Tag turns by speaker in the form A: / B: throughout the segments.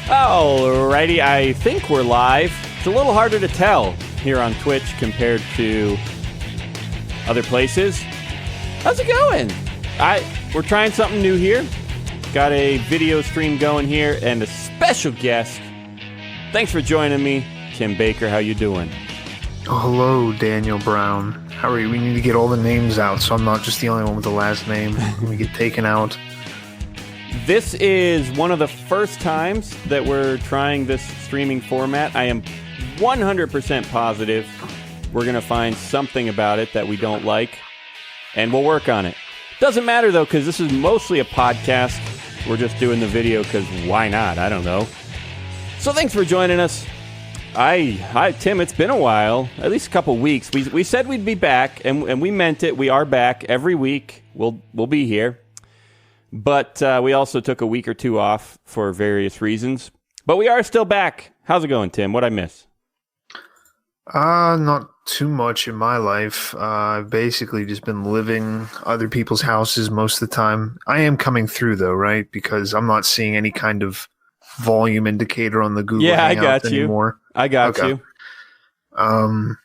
A: Alrighty, I think we're live. It's a little harder to tell here on Twitch compared to other places. How's it going? We're trying something new here. Got a video stream going here and a special guest. Thanks for joining me, Tim Baker. How you doing?
B: Oh, hello, Daniel Brown. How are you? We need to get all the names out, so I'm not just the only one with the last name. We get taken out.
A: This is one of the first times that we're trying this streaming format. I am 100% positive we're going to find something about it that we don't like, and we'll work on it. Doesn't matter, though, because this is mostly a podcast. We're just doing the video because why not? I don't know. So thanks for joining us. Hi, Tim. It's been a while, at least a couple weeks. We said we'd be back, and we meant it. We are back every week. We'll be here. But we also took a week or two off for various reasons. But we are still back. How's it going, Tim? What'd I miss?
B: Not too much in my life. I've basically just been living other people's houses most of the time. I am coming through, though, right? Because I'm not seeing any kind of volume indicator on the Google Hangouts anymore.
A: I got you.
B: I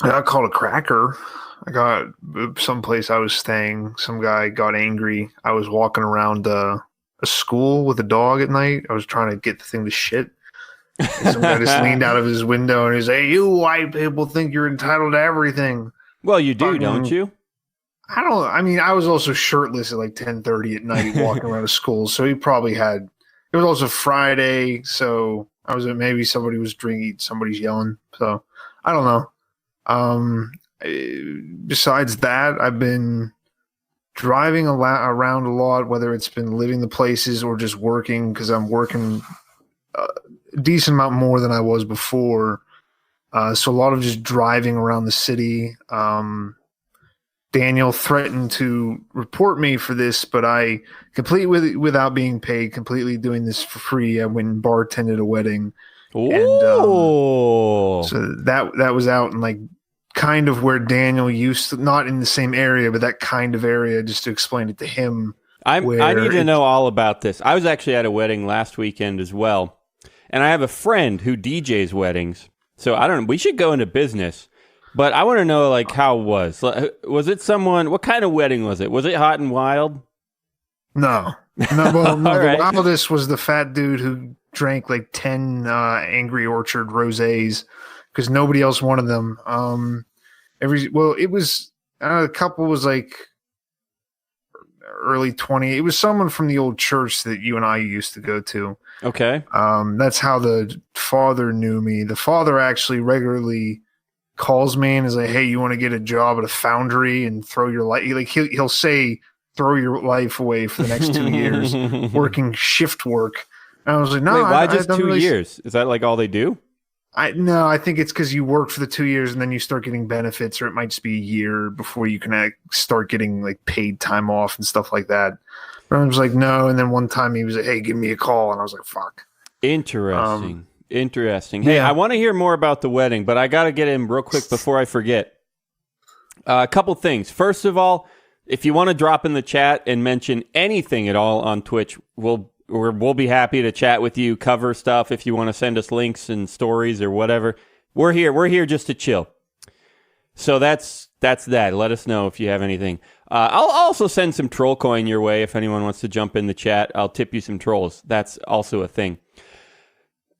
B: got called a cracker. I got someplace I was staying. Some guy got angry. I was walking around a school with a dog at night. I was trying to get the thing to shit. And some guy just leaned out of his window and he's like, "You white people think you're entitled to everything."
A: Well, you do, don't you?
B: I was also shirtless at like 10:30 at night walking around a school. So he probably had, it was also Friday. So maybe somebody was drinking, somebody's yelling. So I don't know. Besides that, I've been driving around a lot, whether it's been living the places or just working, because I'm working a decent amount more than I was before. So a lot of just driving around the city. Daniel threatened to report me for this, but I completely without being paid, completely doing this for free. I went and bartended a wedding.
A: Ooh.
B: And so that was out in like kind of where Daniel used to, not in the same area, but that kind of area, just to explain it to him.
A: I need to know all about this. I was actually at a wedding last weekend as well, and I have a friend who DJs weddings. So I don't know. We should go into business, but I want to know like how it was. Was it someone? What kind of wedding was it? Was it hot and wild?
B: No. Well, no. The
A: Right.
B: wildest was the fat dude who drank like 10 Angry Orchard rosés because nobody else wanted them. It was a couple was like early 20. It was someone from the old church that you and I used to go to.
A: Okay.
B: That's how the father knew me. The father actually regularly calls me and is like, "Hey, you want to get a job at a foundry and throw your life?" Like he'll say, "Throw your life away for the next 2 years working shift work." And I was like, "No,
A: wait, why
B: I
A: just
B: don't
A: 2
B: really
A: years? Is that like all they do?
B: No, I think it's because you work for the 2 years and then you start getting benefits, or it might just be a year before you can start getting like paid time off and stuff like that." But I was like, "No," and then one time he was like, "Hey, give me a call," and I was like, "Fuck."
A: Interesting. Interesting. Hey,
B: yeah.
A: I want to hear more about the wedding, but I got to get in real quick before I forget. A couple things. First of all, if you want to drop in the chat and mention anything at all on Twitch, we'll be happy to chat with you, cover stuff. If you want to send us links and stories or whatever, we're here. We're here just to chill. So that's that. Let us know if you have anything. I'll also send some troll coin your way if anyone wants to jump in the chat. I'll tip you some trolls. That's also a thing.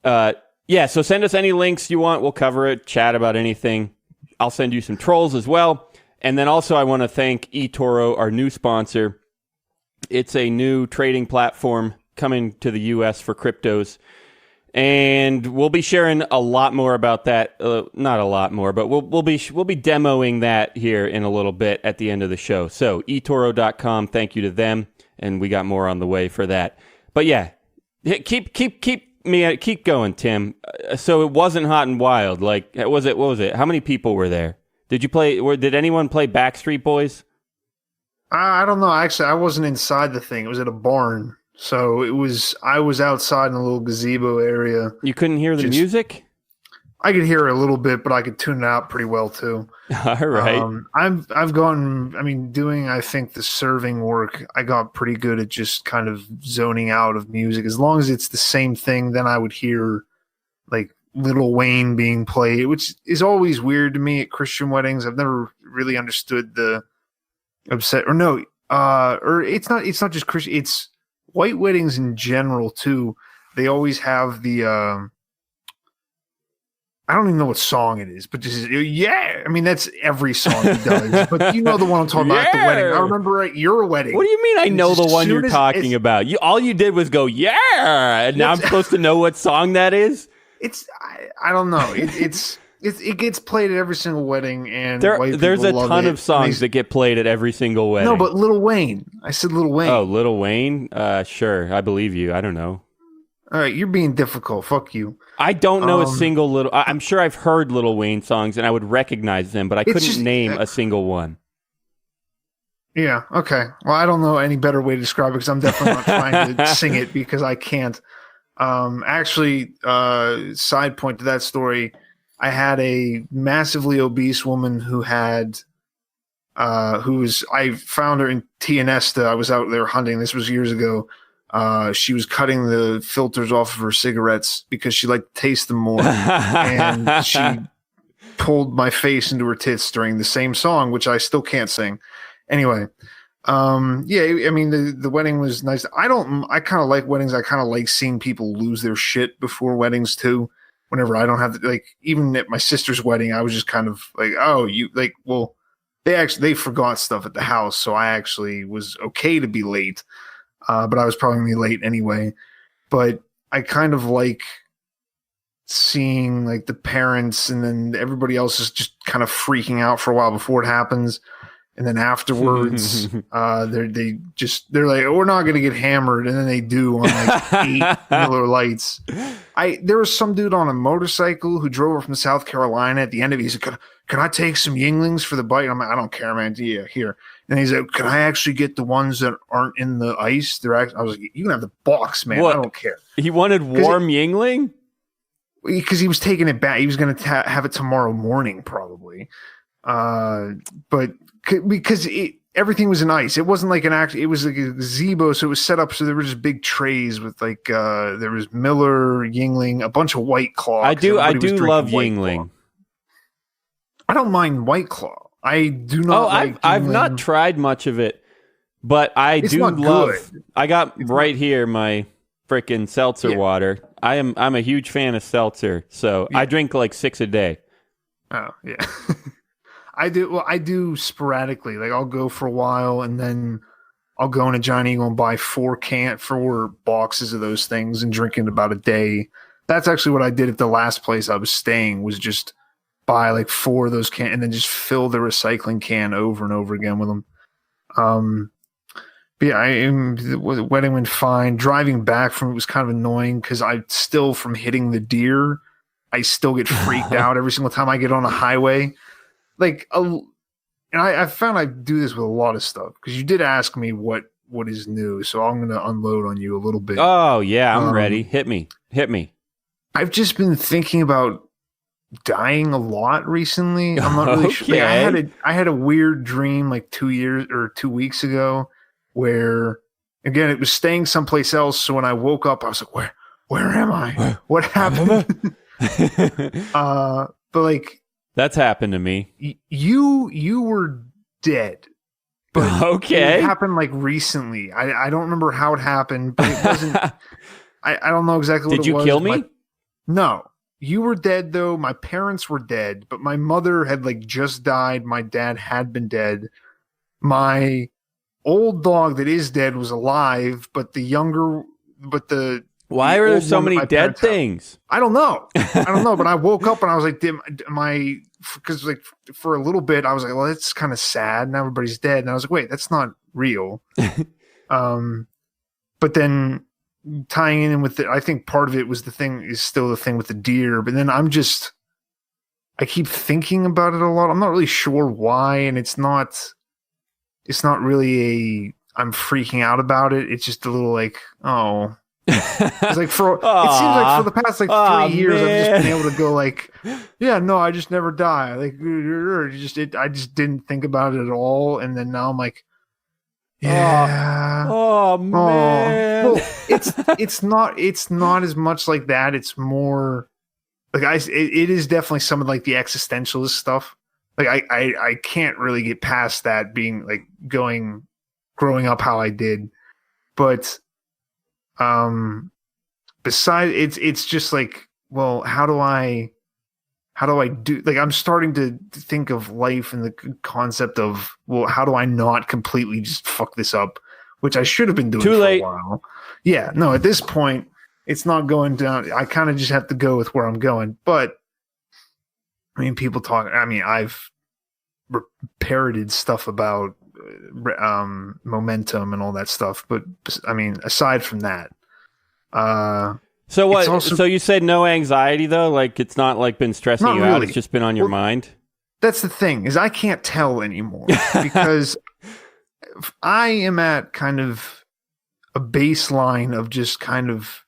A: So send us any links you want. We'll cover it, chat about anything. I'll send you some trolls as well. And then also I want to thank eToro, our new sponsor. It's a new trading platform coming to the U.S. for cryptos. And we'll be sharing a lot more about that. Not a lot more, but we'll be demoing that here in a little bit at the end of the show. So eToro.com, thank you to them. And we got more on the way for that. But yeah, keep going, Tim. So it wasn't hot and wild. Like, what was it? How many people were there? Did anyone play Backstreet Boys?
B: I don't know. Actually, I wasn't inside the thing. It was at a barn. So I was outside in a little gazebo area.
A: You couldn't hear the music?
B: I could hear it a little bit, but I could tune it out pretty well too.
A: All right.
B: I've gotten, I mean, doing, I think, the serving work, I got pretty good at just kind of zoning out of music. As long as it's the same thing, then I would hear like Lil Wayne being played, which is always weird to me at Christian weddings. I've never really understood the or it's not just Christian, it's white weddings in general too. They always have the I don't even know what song it is, but just yeah. I mean, that's every song he does. But you know the one I'm talking about at the wedding. I rember at your wedding.
A: What do you mean? I know the one you're talking about. All you did was go yeah, and now I'm supposed to know what song that is.
B: I don't know. It gets played at every single wedding, and
A: there's a ton of songs that get played at every single wedding.
B: No, but Lil Wayne. I said Lil Wayne.
A: Oh, Lil Wayne. Sure, I believe you. I don't know.
B: All right, you're being difficult. Fuck you.
A: I don't know a single little. I'm sure I've heard Lil Wayne songs and I would recognize them, but I couldn't name a single one.
B: Yeah. Okay. Well, I don't know any better way to describe it because I'm definitely not trying to sing it because I can't. Actually, side point to that story, I had a massively obese woman who I found her in Tianesta. I was out there hunting. This was years ago. She was cutting the filters off of her cigarettes because she liked to taste them more. And she pulled my face into her tits during the same song, which I still can't sing. Anyway, yeah, I mean, the wedding was nice. I kind of like weddings. I kind of like seeing people lose their shit before weddings too. Whenever I don't have even at my sister's wedding, I was just kind of like, oh, they forgot stuff at the house. So I actually was okay to be late. But I was probably going to be late anyway. But I kind of like seeing like the parents and then everybody else is just kind of freaking out for a while before it happens. And then afterwards, they're like, oh, we're not going to get hammered. And then they do on like 8 Miller Lights. There was some dude on a motorcycle who drove over from South Carolina. At the end of it, he said, can I take some Yinglings for the bite? I'm like, I don't care, man. Yeah, here. And he's like, can I actually get the ones that aren't in the ice? I was like, you can have the box, man. What? I don't care.
A: He wanted warm Yingling?
B: Because he was taking it back. He was going to have it tomorrow morning, probably. But because everything was in ice. It wasn't like it was like a gazebo, so it was set up so there were just big trays with like there was Miller, Yingling, a bunch of White Claw.
A: I do love Yingling.
B: I don't mind White Claw. I do not.
A: I've not tried much of it, but it's do love. Good. I got here my freaking seltzer water. I'm a huge fan of seltzer, so I drink like 6 a day.
B: Oh yeah. I do. Well, I do sporadically. Like I'll go for a while, and then I'll go into Giant Eagle and buy 4 boxes of those things and drink it about a day. That's actually what I did at the last place I was staying. Was just buy like 4 of those cans and then just fill the recycling can over and over again with them. But yeah, the wedding went fine. Driving back from it was kind of annoying because I still, from hitting the deer, I still get freaked out every single time I get on a highway. And I found I do this with a lot of stuff because you did ask me what is new, so I'm going to unload on you a little bit.
A: Oh yeah, I'm ready. Hit me.
B: I've just been thinking about dying a lot recently. I'm not really sure. I had a weird dream like 2 weeks ago where again it was staying someplace else. So when I woke up, I was like, where am I? What happened? But like.
A: That's happened to me.
B: You were dead. But
A: okay.
B: It happened like recently. I don't remember how it happened, but it wasn't. I don't know exactly what it was.
A: Did you kill me?
B: No. You were dead though. My parents were dead, but my mother had like just died. My dad had been dead. My old dog that is dead was alive, but
A: why are there so many dead things?
B: I don't know. But I woke up and I was like, because like for a little bit, I was like, well, that's kind of sad. Now everybody's dead. And I was like, wait, that's not real. But then tying in with I think part of it was still the thing with the deer. But then I keep thinking about it a lot. I'm not really sure why. And it's not really I'm freaking out about it. It's just a little like, oh, It's like it seems like for the past like 3 years, man. I've just been able to go like, yeah, no, I just never die. Like, I just didn't think about it at all, and then now I'm like, yeah.
A: Oh man.
B: Well, it's not as much like that. It's more like it is definitely some of like the existentialist stuff. Like I can't really get past that being like growing up how I did, but besides it's just like, well, how do I do, like, I'm starting to think of life in the concept of, well, how do I not completely just fuck this up, which I should have been doing for a while. Yeah, no, at this point it's not going down. I kind of just have to go with where I'm going. But I mean, people talk, I mean, I've parroted stuff about momentum and all that stuff, but I mean, aside from that,
A: so what? Also, so you said no anxiety though? Like it's not like been stressing you out. It's just been on your mind.
B: That's the thing, is I can't tell anymore because I am at kind of a baseline of just kind of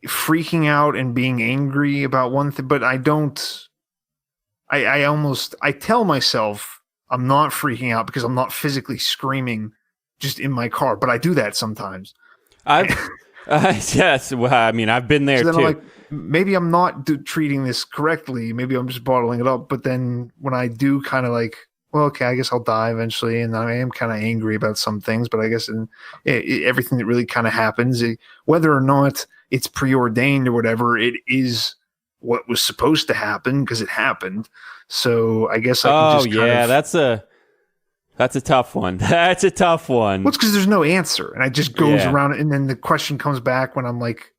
B: freaking out and being angry about one thing, but I don't. I tell myself I'm not freaking out because I'm not physically screaming just in my car, but I do that sometimes.
A: Yes, well, I mean, I've been there too.
B: I'm like, maybe I'm not treating this correctly. Maybe I'm just bottling it up. But then when I do kind of like, well, okay, I guess I'll die eventually. And I am kind of angry about some things, but I guess everything that really kind of happens, whether or not it's preordained or whatever, it is what was supposed to happen because it happened. So I guess I can just kind of...
A: That's a tough one. That's a tough one.
B: Well, it's because there's no answer, and I just goes around, and then the question comes back when I'm like,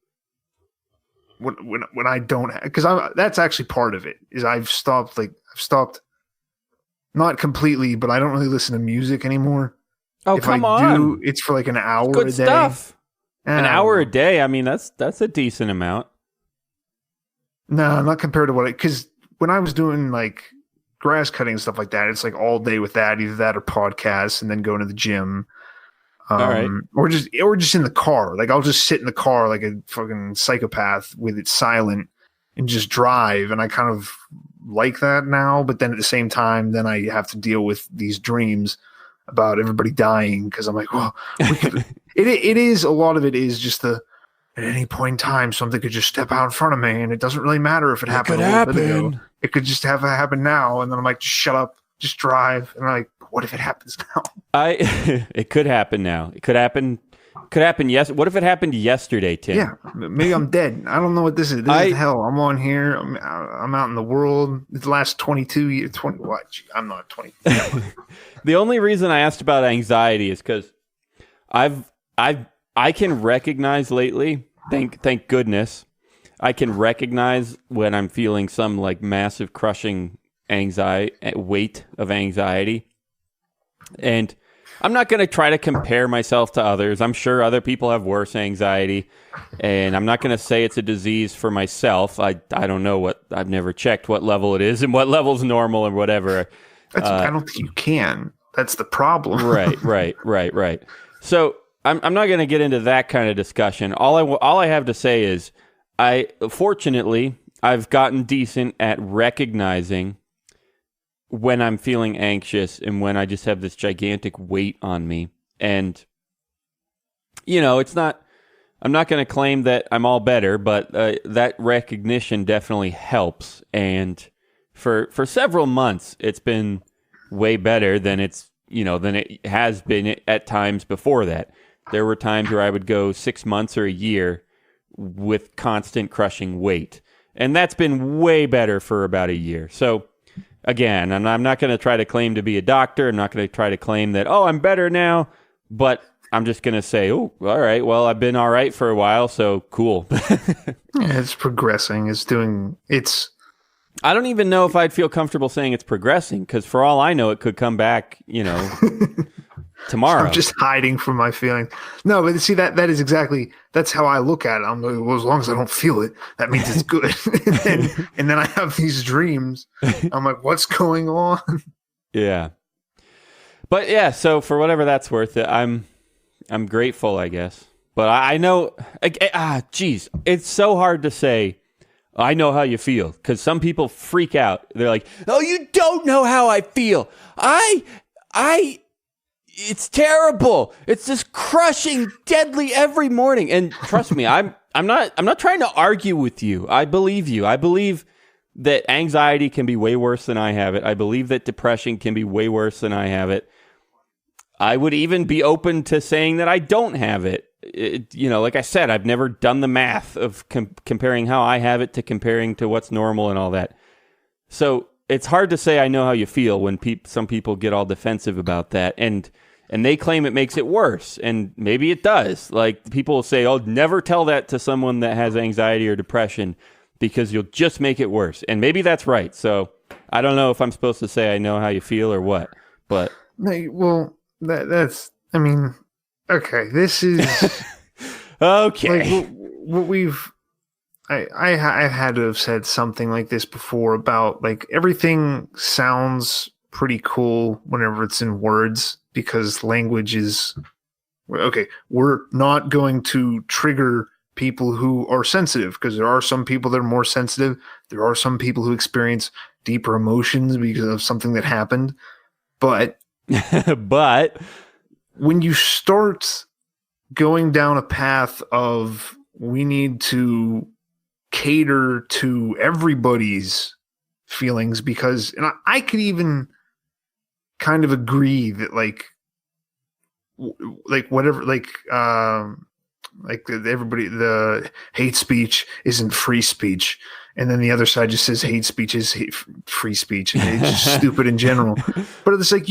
B: when I don't, because that's actually part of it. Is I've stopped, not completely, but I don't really listen to music anymore.
A: Oh, come on!
B: It's for like an hour
A: a day. Stuff. An hour a day. I mean, that's a decent amount.
B: No, not compared to because when I was doing like grass cutting and stuff like that, it's like all day with that, either that or podcasts, and then going to the gym,
A: all right,
B: or just in the car. Like I'll just sit in the car like a fucking psychopath with it silent and just drive, and I kind of like that now. But then at the same time, then I have to deal with these dreams about everybody dying because I'm like, well, it is a lot of it is just at any point in time, something could just step out in front of me, and it doesn't really matter if it happened a little bit ago. It could just have happen now, and then I'm like, just shut up, just drive. And I'm like, what if it happens now?
A: It could happen now. It could happen. Yes. What if it happened yesterday, Tim?
B: Yeah, maybe I'm dead. I don't know what this is. This is hell. I'm on here. I'm out in the world. The last 22 years. 20. What? I'm not 20.
A: The only reason I asked about anxiety is because I can recognize lately, thank goodness, I can recognize when I'm feeling some like massive crushing weight of anxiety. And I'm not going to try to compare myself to others. I'm sure other people have worse anxiety, and I'm not going to say it's a disease for myself. I don't know I've never checked what level it is and what level's normal or whatever.
B: I don't think you can. That's the problem.
A: Right. So I'm not going to get into that kind of discussion. All I have to say is, fortunately I've gotten decent at recognizing when I'm feeling anxious and when I just have this gigantic weight on me. And I'm not going to claim that I'm all better, but that recognition definitely helps. And for several months, it's been way better than than it has been at times before that. There were times where I would go 6 months or a year with constant crushing weight. And that's been way better for about a year. So, again, I'm not going to try to claim to be a doctor. I'm not going to try to claim that, I'm better now. But I'm just going to say, all right, well, I've been all right for a while, so cool.
B: It's progressing.
A: I don't even know if I'd feel comfortable saying it's progressing, because for all I know, it could come back, tomorrow.
B: I'm just hiding from my feelings. No, but see, that is exactly, that's how I look at it. I'm like, well, as long as I don't feel it, that means it's good. and then I have these dreams. I'm like, what's going on?
A: Yeah. But yeah, so for whatever that's worth, I'm grateful, I guess. But I know, geez, it's so hard to say, I know how you feel, because some people freak out. They're like, oh, you don't know how I feel. It's terrible. It's just crushing, deadly every morning. And trust me, I'm not trying to argue with you. I believe you. I believe that anxiety can be way worse than I have it. I believe that depression can be way worse than I have it. I would even be open to saying that I don't have it. Like I said, I've never done the math of comparing how I have it to comparing to what's normal and all that. So it's hard to say I know how you feel when some people get all defensive about that. And they claim it makes it worse. And maybe it does. Like, people will say, oh, never tell that to someone that has anxiety or depression because you'll just make it worse. And maybe that's right. So I don't know if I'm supposed to say I know how you feel or what. But
B: well, that's, I mean, okay, this is...
A: okay.
B: Like, what I've had to have said something like this before about, like, everything sounds pretty cool whenever it's in words, because language is okay. We're not going to trigger people who are sensitive, because there are some people that are more sensitive. There are some people who experience deeper emotions because of something that happened. But when you start going down a path of, we need to cater to everybody's feelings, because, and I could even kind of agree that everybody, the hate speech isn't free speech, and then the other side just says hate speech is free speech, and it's just stupid in general. But it's like,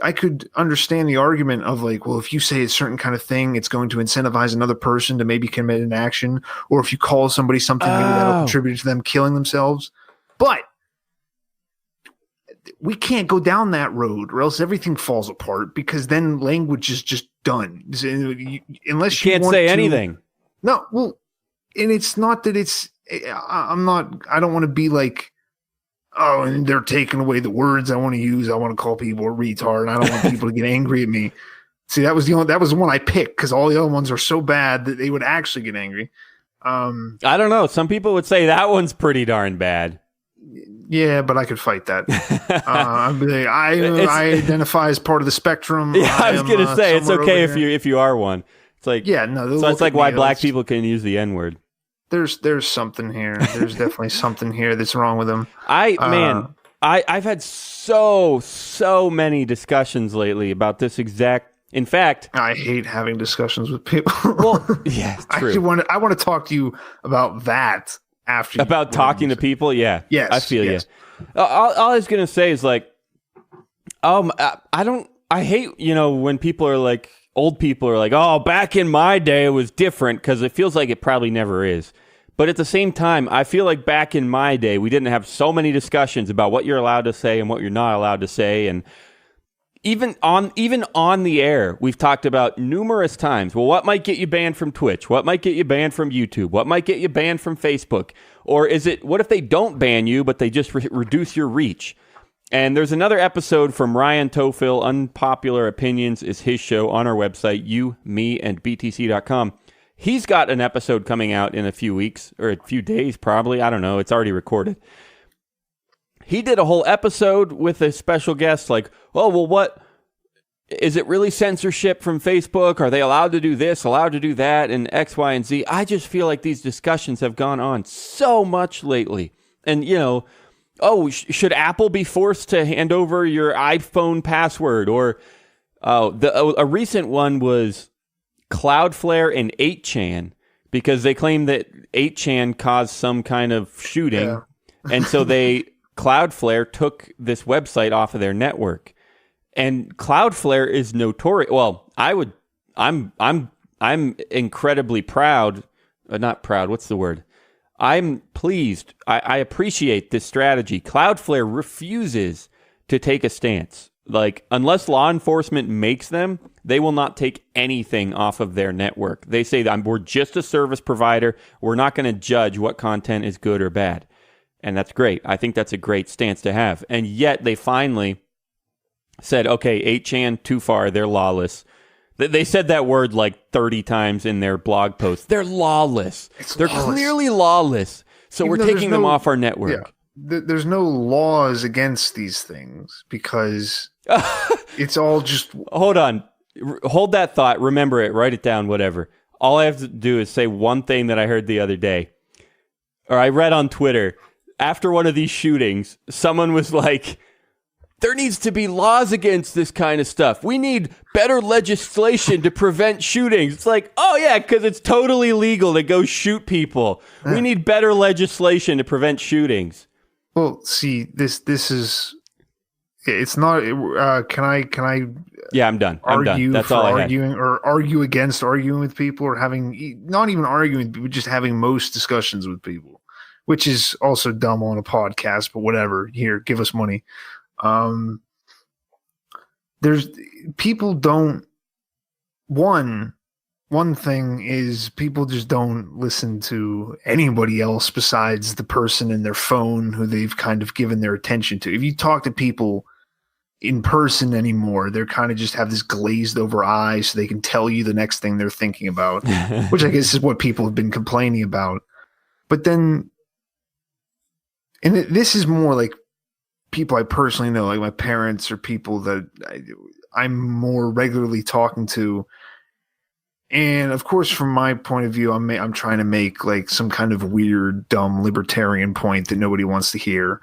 B: I could understand the argument of, like, well, if you say a certain kind of thing, it's going to incentivize another person to maybe commit an action, or if you call somebody something, maybe that'll contribute to them killing themselves. But we can't go down that road, or else everything falls apart, because then language is just done. Unless you
A: can't say anything.
B: No, well, and it's not that it's. I don't want to be like, oh, and they're taking away the words I want to use. I want to call people a retard. I don't want people to get angry at me. See, that was the one I picked, because all the other ones are so bad that they would actually get angry.
A: I don't know. Some people would say that one's pretty darn bad.
B: Yeah, but I could fight that. I identify as part of the spectrum.
A: Yeah, I was going to say, it's okay if you are one. It's like,
B: yeah, no.
A: So it's like why black people can use the N-word.
B: There's something here. There's definitely something here that's wrong with them.
A: I've had so many discussions lately about this exact. In fact,
B: I hate having discussions with people.
A: Well, yeah, true.
B: I want to talk to you about that after.
A: About talking to people, yeah.
B: Yes,
A: I feel
B: yes.
A: you. All I was gonna say is, like, I hate, when people are like, old people are like, oh, back in my day it was different, because it feels like it probably never is. But at the same time, I feel like back in my day, we didn't have so many discussions about what you're allowed to say and what you're not allowed to say. And even on the air, we've talked about numerous times, well, what might get you banned from Twitch? What might get you banned from YouTube? What might get you banned from Facebook? Or what if they don't ban you, but they just reduce your reach? And there's another episode from Ryan Tofil, Unpopular Opinions is his show on our website, BTC.com. He's got an episode coming out in a few weeks, or a few days probably. I don't know. It's already recorded. He did a whole episode with a special guest, like, oh, well, what is it really censorship from Facebook? Are they allowed to do this, allowed to do that, and X, Y, and Z? I just feel like these discussions have gone on so much lately. And, should Apple be forced to hand over your iPhone password? Or a recent one was Cloudflare and 8chan, because they claim that 8chan caused some kind of shooting. Yeah. And so Cloudflare took this website off of their network. And Cloudflare is notorious. Well, I'm incredibly proud. Not proud. What's the word? I'm pleased. I appreciate this strategy. Cloudflare refuses to take a stance. Like, unless law enforcement makes them, they will not take anything off of their network. They say that we're just a service provider. We're not going to judge what content is good or bad. And that's great. I think that's a great stance to have. And yet they finally said, okay, 8chan, too far. They're lawless. They said that word like 30 times in their blog post. They're lawless. They're clearly lawless. So we're taking them off our network.
B: Yeah. There's no laws against these things because it's all just...
A: Hold on. Hold that thought. Remember it. Write it down, whatever. All I have to do is say one thing that I heard the other day. Or I read on Twitter. After one of these shootings, someone was like, there needs to be laws against this kind of stuff. We need better legislation to prevent shootings. It's like, oh yeah, because it's totally legal to go shoot people. We need better legislation to prevent shootings.
B: Well, see, this is... It's not... Can I...
A: Yeah, I'm done. That's all I had.
B: Or argue against arguing with people, or having... Not even arguing, but just having most discussions with people, which is also dumb on a podcast, but whatever. Here, give us money. There's... People don't... One thing is people just don't listen to anybody else besides the person in their phone who they've kind of given their attention to. If you talk to people in person anymore, they're kind of just have this glazed over eye so they can tell you the next thing they're thinking about, which I guess is what people have been complaining about. But then, and this is more like people I personally know, like my parents or people that I'm more regularly talking to. And of course, from my point of view, I'm trying to make like some kind of weird, dumb libertarian point that nobody wants to hear.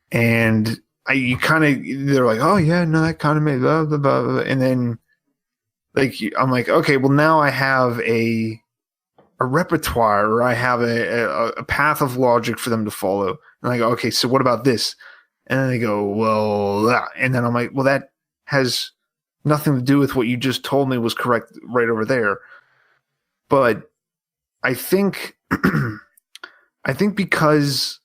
B: And they're like, oh yeah, no, that kind of made blah, blah, blah, blah. And then like, I'm like, okay, well now I have a repertoire, or I have a path of logic for them to follow. And I go, okay, so what about this? And then they go, well, that. And then I'm like, well, that has nothing to do with what you just told me was correct right over there. But I think because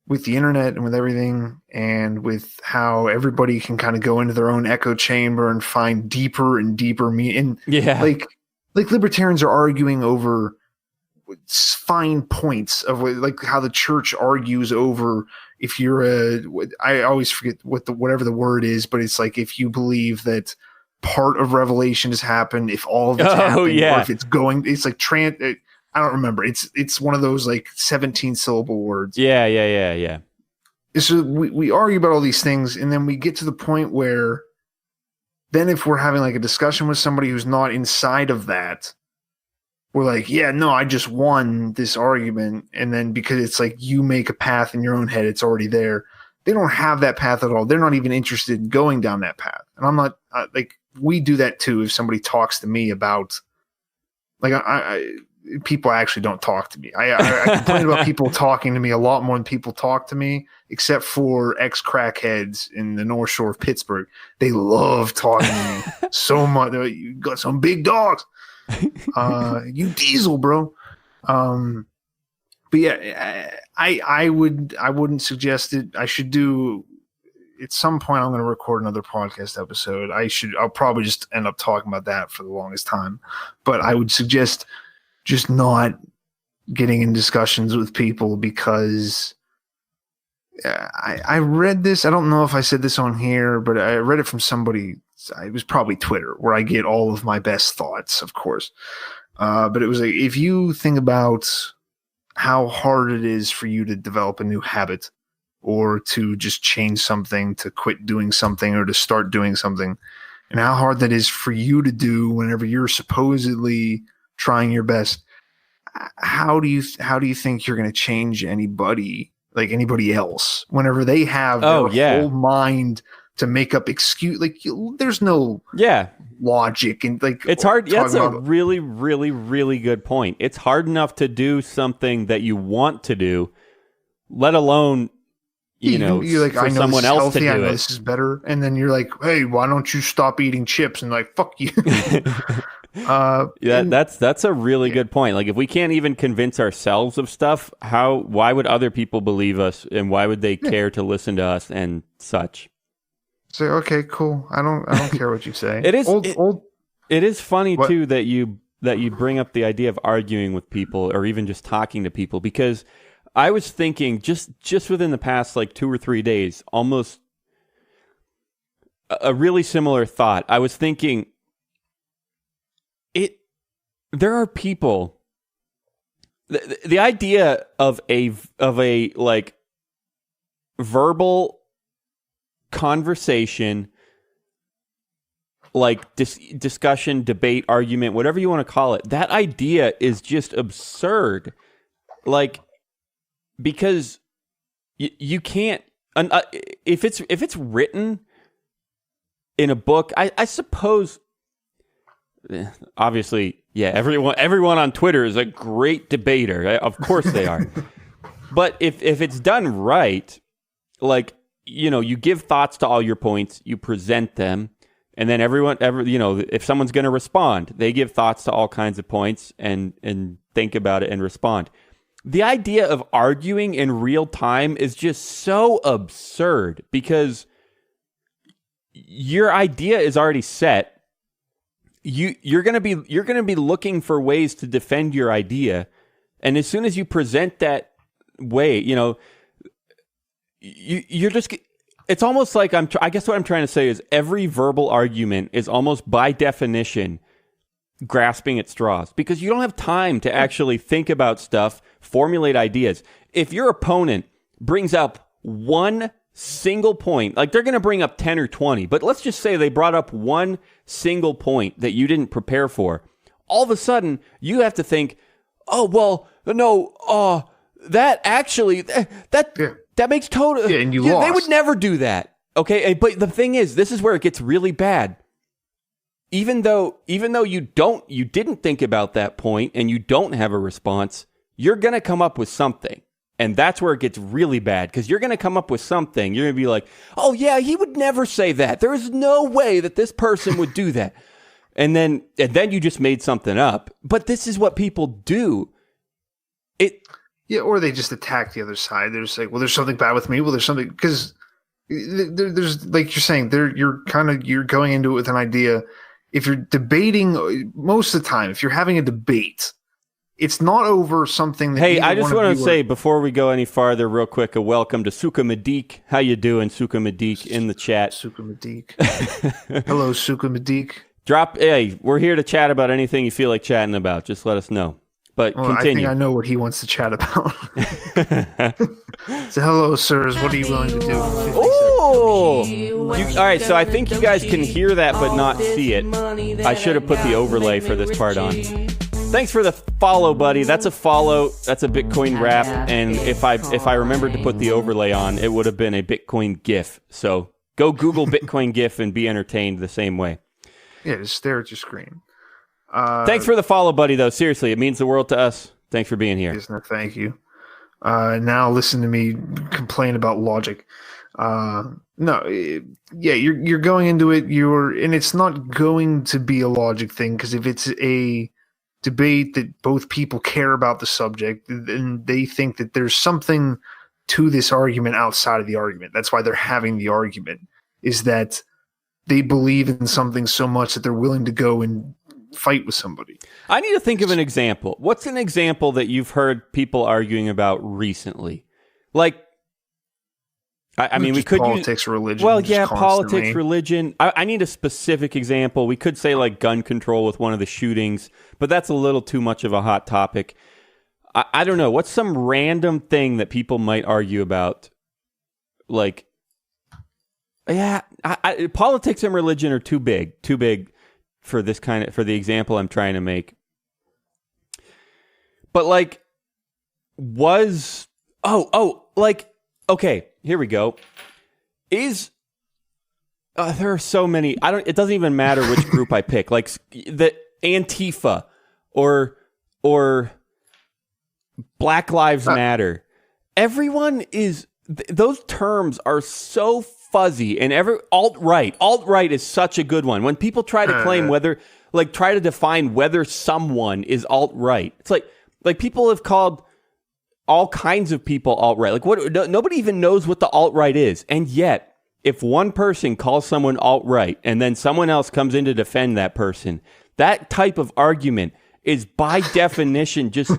B: with the internet and with everything, and with how everybody can kind of go into their own echo chamber and find deeper and deeper meaning, like libertarians are arguing over fine points of like how the church argues over if you're I always forget whatever the word is, but it's like if you believe that part of Revelation has happened, if all of it's happened, or if it's going, it's like I don't remember. It's one of those like 17 syllable words.
A: Yeah.
B: So we argue about all these things, and then we get to the point where then if we're having like a discussion with somebody who's not inside of that, we're like, yeah, no, I just won this argument. And then because it's like you make a path in your own head, it's already there. They don't have that path at all. They're not even interested in going down that path. And I'm not like, we do that too. If somebody talks to me about like, people actually don't talk to me. I complain about people talking to me a lot more than people talk to me, except for ex-crackheads in the North Shore of Pittsburgh. They love talking to me so much. You got some big dogs. You diesel, bro. But yeah, I wouldn't suggest it. I should do at some point. I'm going to record another podcast episode. I'll probably just end up talking about that for the longest time. But I would suggest just not getting in discussions with people, because I read this. I don't know if I said this on here, but I read it from somebody. It was probably Twitter, where I get all of my best thoughts, of course. But it was like, if you think about how hard it is for you to develop a new habit, or to just change something, to quit doing something, or to start doing something, and how hard that is for you to do whenever you're supposedly trying your best, how do you think you're going to change anybody else whenever they have their whole mind to make up excuse? Like, there's no logic, and like,
A: it's hard. Yeah, that's a really, really, really good point. It's hard enough to do something that you want to do, let alone you're like, I know someone else healthy, to do I know it. This is better,
B: and then you're like, hey, why don't you stop eating chips? And like, fuck you.
A: That's a really good point. Like, if we can't even convince ourselves of stuff, why would other people believe us, and why would they care to listen to us and such?
B: Say, okay, cool. I don't care what you say.
A: It is it is funny too that you bring up the idea of arguing with people, or even just talking to people, because I was thinking just within the past like 2 or 3 days, almost a really similar thought. I was thinking, there are people. The idea of a like verbal conversation, like discussion, debate, argument, whatever you want to call it, that idea is just absurd. Like, because you can't, if it's written in a book, I suppose, obviously, yeah, everyone on Twitter is a great debater. Of course they are. But if it's done right, like, you give thoughts to all your points, you present them, and then if someone's going to respond, they give thoughts to all kinds of points and think about it and respond. The idea of arguing in real time is just so absurd, because your idea is already set. You're going to be looking for ways to defend your idea, and as soon as you present that way, you're just. It's almost like I guess what I'm trying to say is every verbal argument is almost by definition grasping at straws, because you don't have time to actually think about stuff, formulate ideas. If your opponent brings up one single point, like they're going to bring up 10 or 20, but let's just say they brought up one single point that you didn't prepare for. All of a sudden, you have to think, oh, well, no, that actually, that makes total...
B: Yeah, and you lost.
A: They would never do that. Okay, but the thing is, this is where it gets really bad. Even though you didn't think about that point and you don't have a response, you're going to come up with something. And that's where it gets really bad, because you're going to come up with something. You're going to be like, oh, yeah, he would never say that. There is no way that this person would do that. And then you just made something up. But this is what people do.
B: Yeah, or they just attack the other side. They're just like, well, there's something bad with me. Well, there's something, because there's, like you're saying, you're going into it with an idea. If you're debating, most of the time, if you're having a debate, it's not over something that...
A: Hey, I just want to say, before we go any farther, real quick, a welcome to Suka Madik. How you doing, Suka Madik, in the chat?
B: Suka Madik. Hello, Suka Madik.
A: Hey, we're here to chat about anything you feel like chatting about. Just let us know. But continue.
B: I think I know what he wants to chat about. So, hello, sirs. What are you willing to do?
A: Oh! All right, so I think you guys can hear that but not see it. I should have put the overlay for this part on. Thanks for the follow, buddy. That's a follow. That's a Bitcoin rap. And if I remembered to put the overlay on, it would have been a Bitcoin GIF. So go Google Bitcoin GIF and be entertained the same way.
B: Yeah, just stare at your screen.
A: Thanks for the follow, buddy, though. Seriously, it means the world to us. Thanks for being here.
B: Yes, no, thank you. Now listen to me complain about logic. You're going into it, and it's not going to be a logic thing, because if it's a debate that both people care about the subject, and they think that there's something to this argument outside of the argument. That's why they're having the argument, is that they believe in something so much that they're willing to go and fight with somebody.
A: I need to think of an example. What's an example that you've heard people arguing about recently? Like, I mean, we could
B: politics, religion.
A: Well, yeah, politics, religion. I need a specific example. We could say like gun control with one of the shootings, but that's a little too much of a hot topic. I don't know. What's some random thing that people might argue about? Like, yeah, politics and religion are too big for this for the example I'm trying to make. But like, okay, here we go. There are so many. It doesn't even matter which group I pick. Like the Antifa or Black Lives Matter. Everyone is. Those terms are so fuzzy, and alt-right is such a good one. When people try to claim try to define whether someone is alt-right, it's like people have called all kinds of people alt-right. Like nobody even knows what the alt-right is, and yet if one person calls someone alt-right and then someone else comes in to defend that person, that type of argument is by definition just.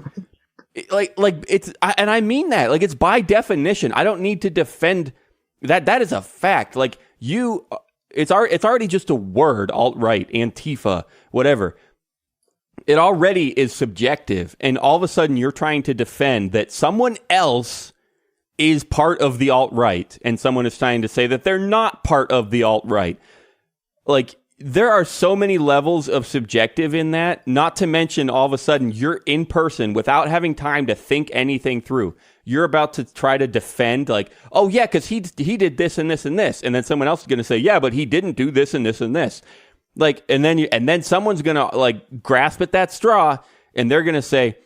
A: Like it's, and I mean that, like, it's by definition. I don't need to defend that. That is a fact. Like it's already just a word, alt-right, Antifa, whatever. it already is subjective, and all of a sudden you're trying to defend that someone else is part of the alt-right, and someone is trying to say that they're not part of the alt-right. Like, there are so many levels of subjective in that, not to mention all of a sudden you're in person without having time to think anything through. You're about to try to defend, like, oh yeah, because he did this and this and this, and then someone else is going to say, yeah, but he didn't do this and this and this. Like, and then someone's going to like grasp at that straw, and they're going to say,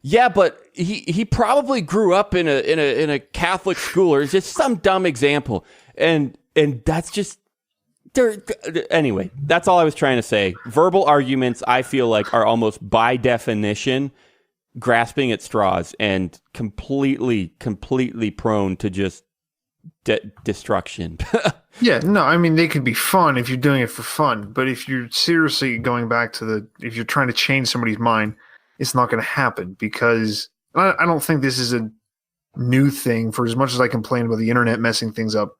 A: yeah, but he probably grew up in a Catholic school, or it's just some dumb example, and that's just. Anyway, that's all I was trying to say. Verbal arguments, I feel like, are almost by definition grasping at straws and completely prone to just destruction.
B: Yeah, no, I mean, they could be fun if you're doing it for fun, but if you're seriously going back to if you're trying to change somebody's mind, it's not going to happen, because I don't think this is a new thing. For as much as I complain about the internet messing things up,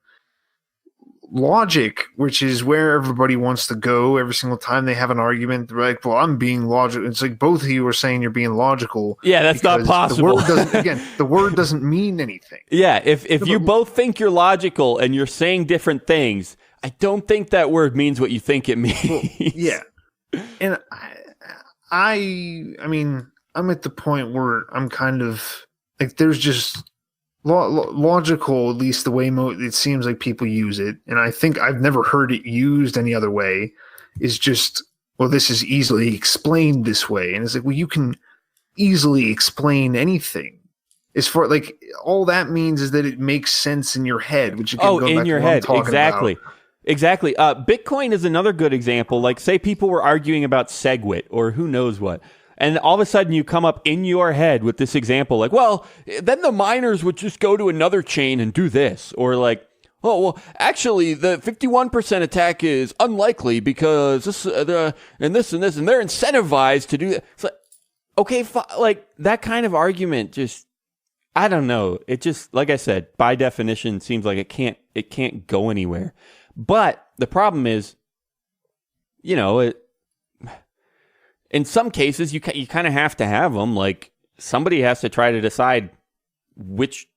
B: logic, which is where everybody wants to go every single time they have an argument, they're like, well, I'm being logical. It's like both of you are saying you're being logical.
A: Yeah, that's not possible.
B: The word doesn't mean anything.
A: Yeah, if you both think you're logical and you're saying different things, I don't think that word means what you think it means.
B: Well, yeah. And I mean, I'm at the point where I'm kind of like, there's just logical, at least the way it seems like people use it, and I think I've never heard it used any other way, is just, well, this is easily explained this way. And it's like, well, you can easily explain anything. As far, like, all that means is that it makes sense in your head, which again,
A: in your head, exactly.
B: About.
A: Exactly. Bitcoin is another good example. Like, say people were arguing about SegWit or who knows what. And all of a sudden you come up in your head with this example, like, well, then the miners would just go to another chain and do this. Or like, oh, well, actually, the 51% attack is unlikely because this, and this, and they're incentivized to do that. It's like, okay, like, that kind of argument just, I don't know. It just, like I said, by definition, seems like it can't go anywhere. But the problem is, you know, in some cases, you kind of have to have them. Like, somebody has to try to decide which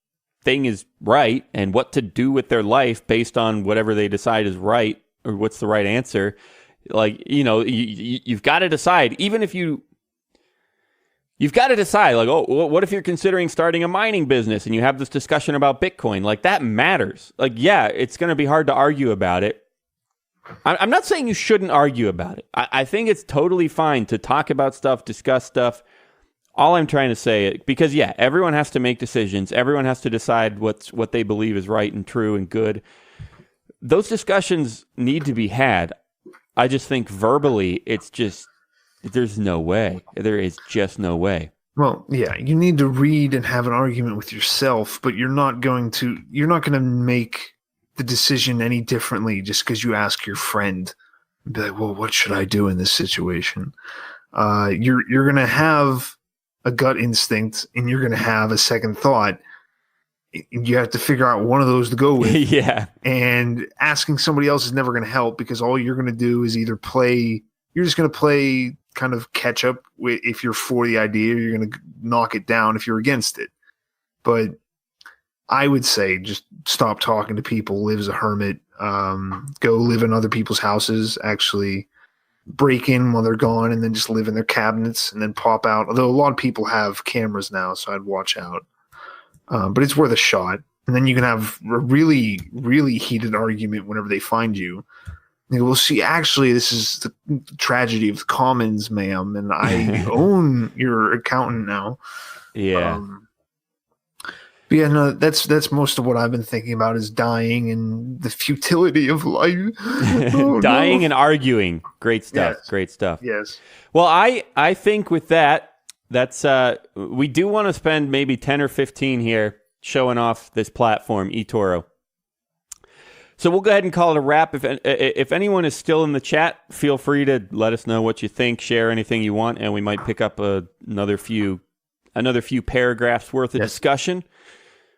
A: thing is right and what to do with their life based on whatever they decide is right or what's the right answer. Like, you know, you've got to decide. Even if you've got to decide, like, oh, what if you're considering starting a mining business and you have this discussion about Bitcoin? Like, that matters. Like, yeah, it's going to be hard to argue about it. I'm not saying you shouldn't argue about it. I think it's totally fine to talk about stuff, discuss stuff. All I'm trying to say, because yeah, everyone has to make decisions. Everyone has to decide what they believe is right and true and good. Those discussions need to be had. I just think verbally, it's just, there's no way. There is just no way.
B: Well, yeah, you need to read and have an argument with yourself, but you're not going to make the decision any differently just because you ask your friend and be like, well, what should I do in this situation? You're going to have a gut instinct and you're going to have a second thought. You have to figure out one of those to go with.
A: Yeah.
B: And asking somebody else is never going to help, because all you're going to do is either you're just going to play kind of catch up with, if you're for the idea, you're going to knock it down if you're against it. But I would say just stop talking to people, live as a hermit, go live in other people's houses, actually break in while they're gone, and then just live in their cabinets and then pop out. Although a lot of people have cameras now, so I'd watch out. But it's worth a shot. And then you can have a really, really heated argument whenever they find you. And you go, well, see, actually, this is the tragedy of the commons, ma'am, and I own your accountant now.
A: Yeah.
B: But yeah, no, that's most of what I've been thinking about, is dying and the futility of life.
A: Dying and arguing. Great stuff.
B: Yes.
A: Great stuff.
B: Yes.
A: Well, I think with that's we do want to spend maybe 10 or 15 here showing off this platform, eToro. So we'll go ahead and call it a wrap. If anyone is still in the chat, feel free to let us know what you think, share anything you want, and we might pick up another few paragraphs worth of discussion.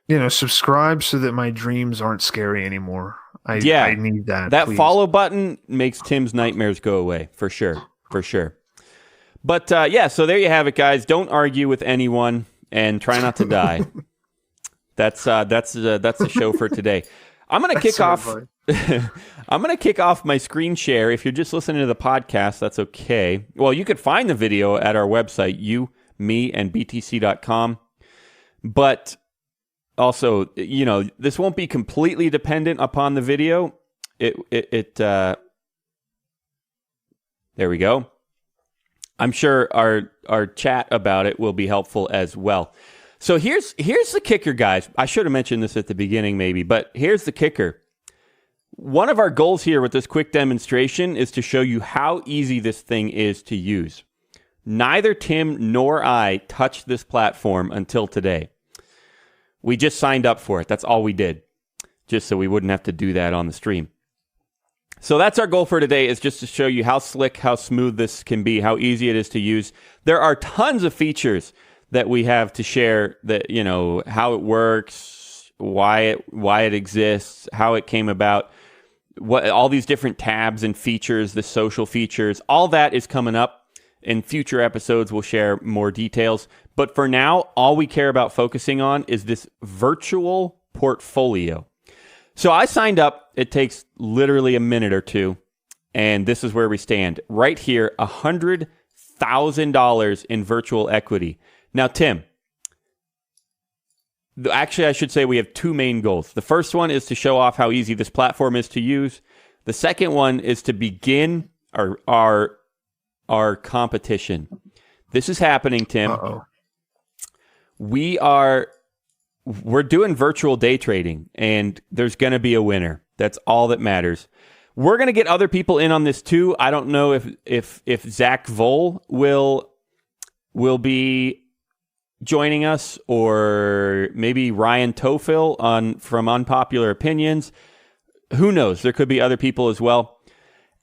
B: You know, subscribe so that my dreams aren't scary anymore. I need that.
A: That
B: please.
A: follow button makes Tim's nightmares go away, for sure. For sure. But yeah, so there you have it, guys. Don't argue with anyone and try not to die. That's the show for today. I'm gonna kick off. I'm gonna kick off my screen share. If you're just listening to the podcast, that's okay. Well, you could find the video at our website, me&btc.com. But also, this won't be completely dependent upon the video. There we go. I'm sure our chat about it will be helpful as well. So here's the kicker, guys. I should have mentioned this at the beginning maybe, but here's the kicker. One of our goals here with this quick demonstration is to show you how easy this thing is to use. Neither Tim nor I touched this platform until today. We just signed up for it. That's all we did, just so we wouldn't have to do that on the stream. So that's our goal for today, is just to show you how slick, how smooth this can be, how easy it is to use. There are tons of features that we have to share, that, how it works, why it exists, how it came about, what all these different tabs and features, the social features, all that is coming up. In future episodes, we'll share more details. But for now, all we care about focusing on is this virtual portfolio. So I signed up. It takes literally a minute or two. And this is where we stand. Right here, $100,000 in virtual equity. Now, Tim, actually, I should say we have two main goals. The first one is to show off how easy this platform is to use. The second one is to begin our competition. This is happening, Tim.
B: Uh-oh.
A: We're doing virtual day trading, and there's going to be a winner. That's all that matters. We're going to get other people in on this too. I don't know if Zach Vole will be joining us, or maybe Ryan Tofil from Unpopular Opinions. Who knows? There could be other people as well.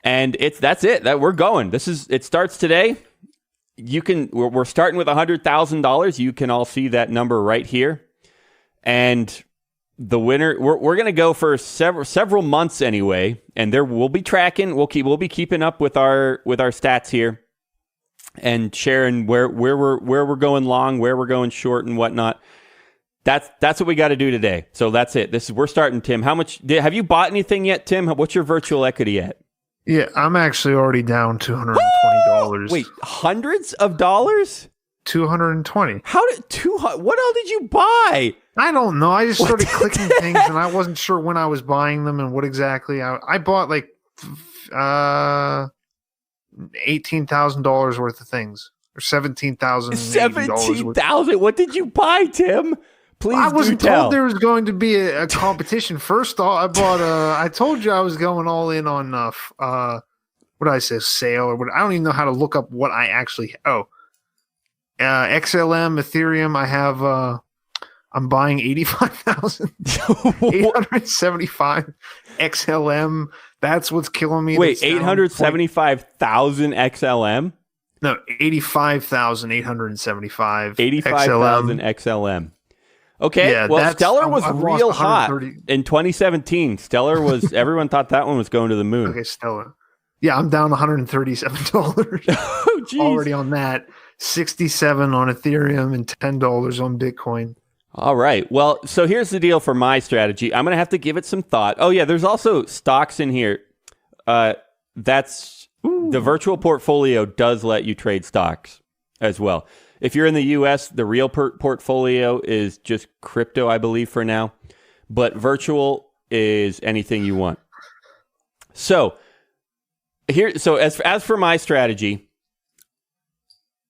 A: And that's it. That we're going. It starts today. We're starting with $100,000. You can all see that number right here. And the winner, we're going to go for several months anyway, and we'll be tracking. We'll be keeping up with our stats here, and sharing where we're going long, where we're going short, and whatnot. That's what we got to do today. So that's it. We're starting, Tim. How much have you bought anything yet, Tim? What's your virtual equity at?
B: Yeah, I'm actually already down $220.
A: Wait, hundreds of dollars?
B: 220.
A: What all did you buy?
B: I don't know. I just started clicking things, and I wasn't sure when I was buying them and what exactly. I bought like $18,000 worth of things, or $17,000.
A: $17,000. What did you buy, Tim? Please,
B: I wasn't told there was going to be a competition. First off, I bought. I told you I was going all in on what did I say? Sale or what? I don't even know how to look up what I actually. XLM Ethereum. I have. I'm buying 85,875 XLM. That's what's killing me.
A: Wait, 875,000 XLM?
B: No, 85,875.
A: 85,000 XLM. Okay,
B: yeah,
A: well, Stellar was real hot in 2017. Stellar was, everyone thought that one was going to the moon.
B: Okay, Stellar. Yeah, I'm down $137.
A: Oh, geez.
B: Already on that. 67 on Ethereum and $10 on Bitcoin.
A: All right. Well, so here's the deal for my strategy. I'm going to have to give it some thought. Oh, yeah, there's also stocks in here. The virtual portfolio does let you trade stocks as well. If you're in the U.S., the real portfolio is just crypto, I believe, for now. But virtual is anything you want. So as for my strategy,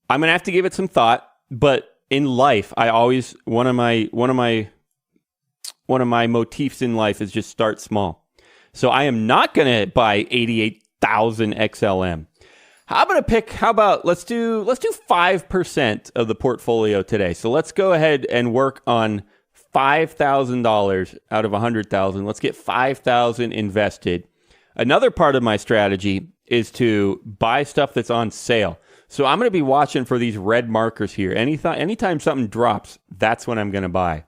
A: I'm going to have to give it some thought. But in life, I always one of my motifs in life is just start small. So I am not going to buy 88,000 XLM. How about let's do 5% of the portfolio today. So let's go ahead and work on $5,000 out of 100,000. Let's get 5,000 invested. Another part of my strategy is to buy stuff that's on sale. So I'm going to be watching for these red markers here. Anytime something drops, that's when I'm going to buy.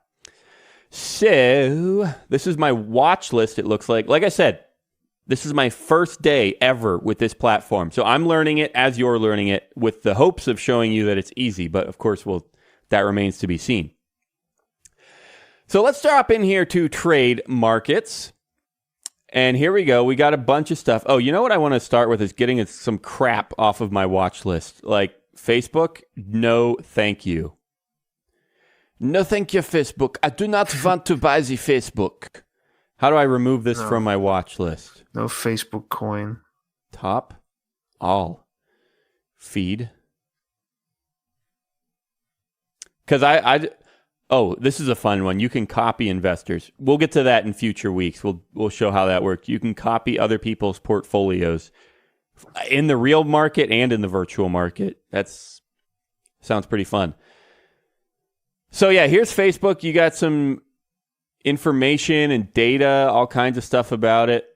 A: So this is my watch list, it looks like. Like I said, This is my first day ever with this platform. So I'm learning it as you're learning it with the hopes of showing you that it's easy. But of course, that remains to be seen. So let's drop in here to trade markets. And here we go. We got a bunch of stuff. Oh, you know what I want to start with is getting some crap off of my watch list. Like Facebook, no thank you. No thank you, Facebook. I do not want to buy the Facebook. How do I remove this from my watch list?
B: No Facebook coin.
A: Top, all, feed. Because this is a fun one. You can copy investors. We'll get to that in future weeks. We'll show how that works. You can copy other people's portfolios in the real market and in the virtual market. Sounds pretty fun. So yeah, here's Facebook. You got some information and data, all kinds of stuff about it.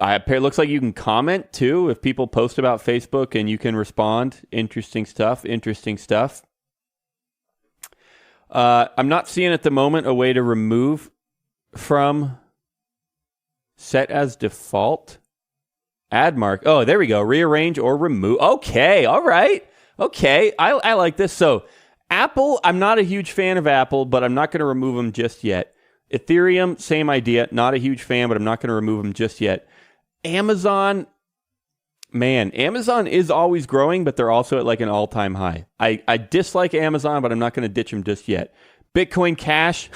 A: It looks like you can comment too if people post about Facebook, and you can respond. Interesting stuff. I'm not seeing at the moment a way to remove from set as default. Add mark. Oh, there we go. Rearrange or remove. Okay. All right. Okay. I like this. So Apple, I'm not a huge fan of Apple, but I'm not going to remove them just yet. Ethereum, same idea. Not a huge fan, but I'm not going to remove them just yet. Amazon, man, Amazon is always growing, but they're also at like an all-time high. I dislike Amazon, but I'm not going to ditch them just yet. Bitcoin Cash,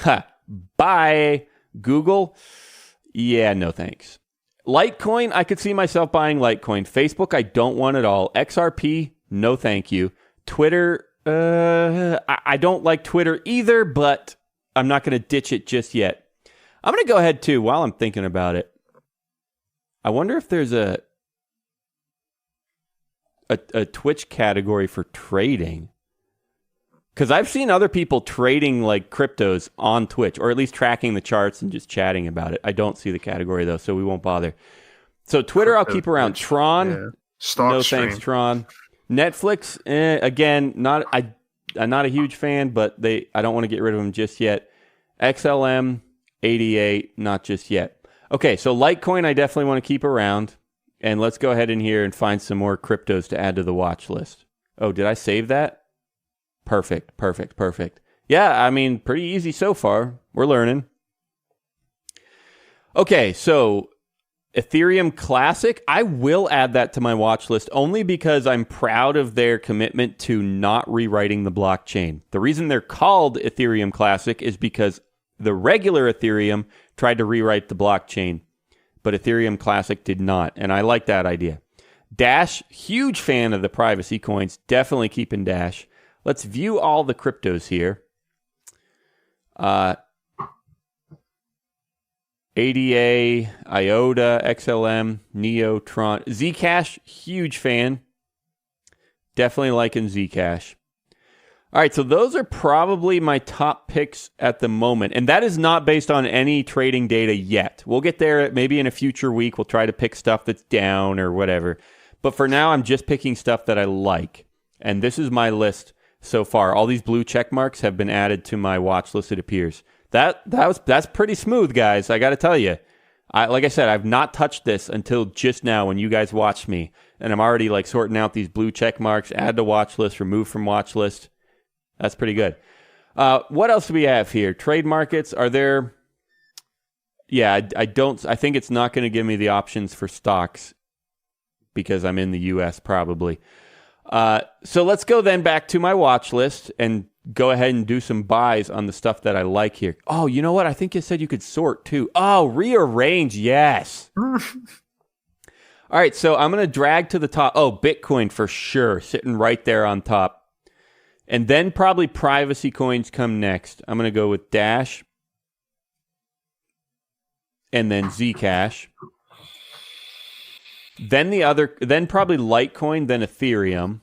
A: bye. Google, yeah, no thanks. Litecoin, I could see myself buying Litecoin. Facebook, I don't want at all. XRP, no thank you. Twitter, I don't like Twitter either, but I'm not going to ditch it just yet. I'm going to go ahead too, while I'm thinking about it. I wonder if there's a Twitch category for trading. Because I've seen other people trading like cryptos on Twitch, or at least tracking the charts and just chatting about it. I don't see the category though, so we won't bother. So Twitter, I'll keep around. Tron,
B: yeah. Stock
A: no
B: stream.
A: thanks, Tron. Netflix, again, I'm not a huge fan, but I don't want to get rid of them just yet. XLM, 88, not just yet. Okay, so Litecoin, I definitely want to keep around. And let's go ahead in here and find some more cryptos to add to the watch list. Oh, did I save that? Perfect. Yeah, I mean, pretty easy so far. We're learning. Okay, so Ethereum Classic, I will add that to my watch list only because I'm proud of their commitment to not rewriting the blockchain. The reason they're called Ethereum Classic is because the regular Ethereum tried to rewrite the blockchain, but Ethereum Classic did not, and I like that idea. Dash, huge fan of the privacy coins, definitely keeping Dash. Let's view all the cryptos here. ADA, IOTA, XLM, Neo, Tron. Zcash, huge fan. Definitely liking Zcash. All right, so those are probably my top picks at the moment. And that is not based on any trading data yet. We'll get there maybe in a future week. We'll try to pick stuff that's down or whatever. But for now, I'm just picking stuff that I like. And this is my list so far. All these blue check marks have been added to my watch list, it appears. That's pretty smooth, guys. I got to tell you. Like I said, I've not touched this until just now when you guys watched me. And I'm already like sorting out these blue check marks, add to watch list, remove from watch list. That's pretty good. What else do we have here? Trade markets, are there... Yeah, I think it's not going to give me the options for stocks because I'm in the U.S. probably. So let's go then back to my watch list and go ahead and do some buys on the stuff that I like here. Oh, you know what? I think you said you could sort too. Oh, rearrange. Yes. All right. So I'm going to drag to the top. Oh, Bitcoin for sure. Sitting right there on top. And then probably privacy coins come next. I'm going to go with Dash. And then Zcash. Then probably Litecoin, then Ethereum.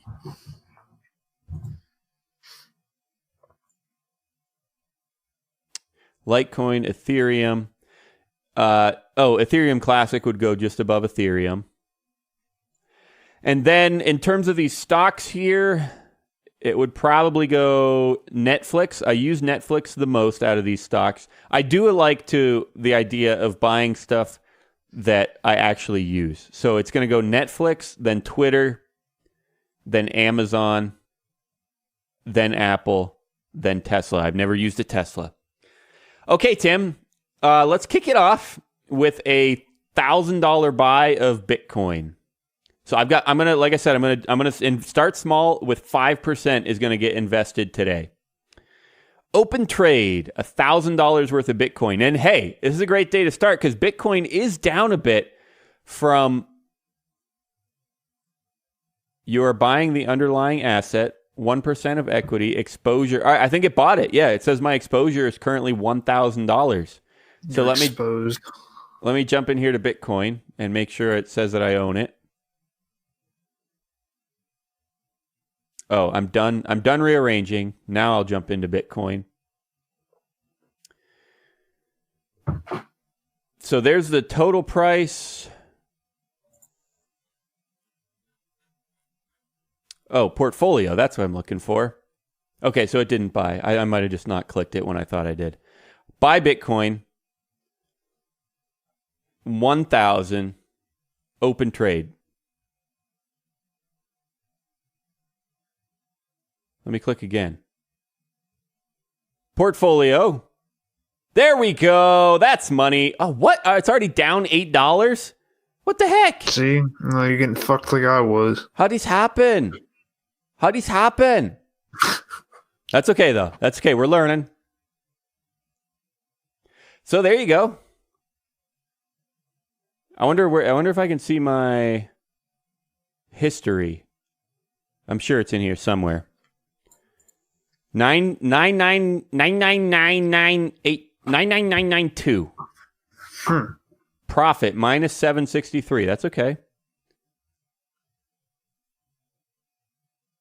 A: Litecoin, Ethereum. Ethereum Classic would go just above Ethereum. And then in terms of these stocks here, it would probably go Netflix. I use Netflix the most out of these stocks. I do like the idea of buying stuff that I actually use. So it's going to go Netflix, then Twitter, then Amazon, then Apple, then Tesla. I've never used a Tesla. Okay, Tim, let's kick it off with a $1,000 buy of Bitcoin. So I'm gonna start small with 5% is gonna get invested today. Open trade, $1,000 worth of Bitcoin. And hey, this is a great day to start because Bitcoin is down a bit from you're buying the underlying asset, 1% of equity, exposure. I think it bought it. Yeah, it says my exposure is currently $1,000. So let me jump in here to Bitcoin and make sure it says that I own it. Oh, I'm done rearranging. Now I'll jump into Bitcoin. So there's the total price. Oh, portfolio. That's what I'm looking for. Okay, so it didn't buy. I might have just not clicked it when I thought I did. Buy Bitcoin. 1,000. Open trade. Let me click again. Portfolio. There we go. That's money. Oh, what? It's already down $8? What the heck?
B: See? No, you're getting fucked like I was.
A: How'd this happen? That's okay, though. That's okay. We're learning. So there you go. I wonder if I can see my history. I'm sure it's in here somewhere. 99992. Profit minus 763. That's okay.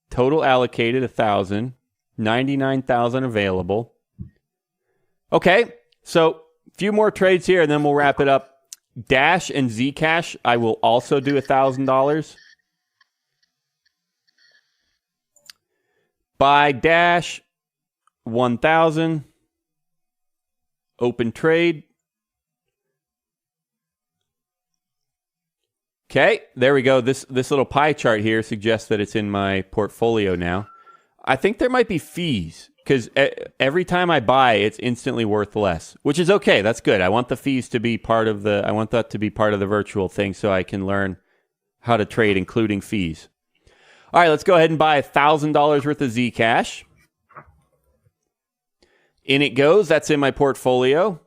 A: Total allocated 1,000. 99,000 available. Okay, so a few more trades here, and then we'll wrap it up. Dash and Zcash, I will also do $1,000. Buy Dash, 1,000. Open trade. Okay, there we go. This little pie chart here suggests that it's in my portfolio now. I think there might be fees because every time I buy, it's instantly worth less, which is okay. That's good. I want the fees to be part of I want that to be part of the virtual thing so I can learn how to trade, including fees. All right, let's go ahead and buy $1,000 worth of Zcash. In it goes. That's in my portfolio.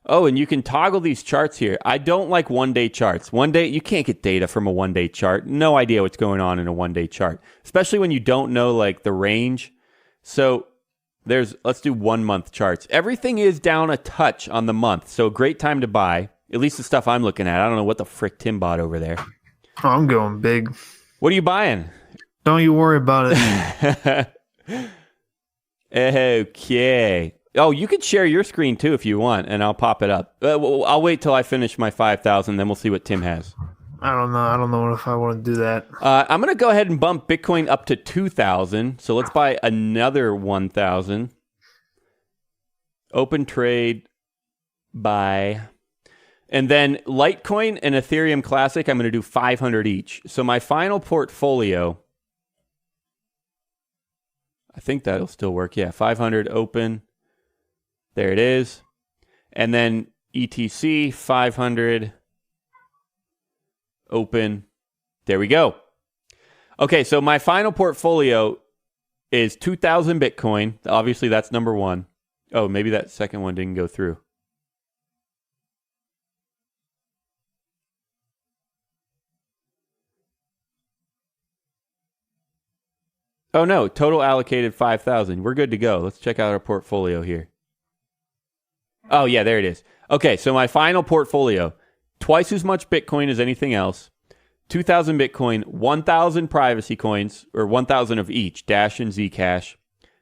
A: Oh, and you can toggle these charts here. I don't like one-day charts. One day, you can't get data from a one-day chart. No idea what's going on in a one-day chart, especially when you don't know like the range. So let's do 1 month charts. Everything is down a touch on the month. So a great time to buy, at least the stuff I'm looking at. I don't know what the frick Tim bought over there.
B: Oh, I'm going big.
A: What are you buying?
B: Don't you worry about it.
A: Okay. Oh, you could share your screen too if you want, and I'll pop it up. I'll wait till I finish my 5,000, then we'll see what Tim has.
B: I don't know. I don't know if I want to do that.
A: I'm going to go ahead and bump Bitcoin up to 2,000. So let's buy another 1,000. Open trade, buy. And then Litecoin and Ethereum Classic, I'm going to do 500 each. So my final portfolio, I think that'll still work. Yeah, 500 open. There it is. And then ETC, 500 open. There we go. Okay, so my final portfolio is 2,000 Bitcoin. Obviously, that's number one. Oh, maybe that second one didn't go through. Oh, no. Total allocated 5,000. We're good to go. Let's check out our portfolio here. Oh, yeah, there it is. Okay, so my final portfolio, twice as much Bitcoin as anything else, 2,000 Bitcoin, 1,000 privacy coins, or 1,000 of each, Dash and Zcash,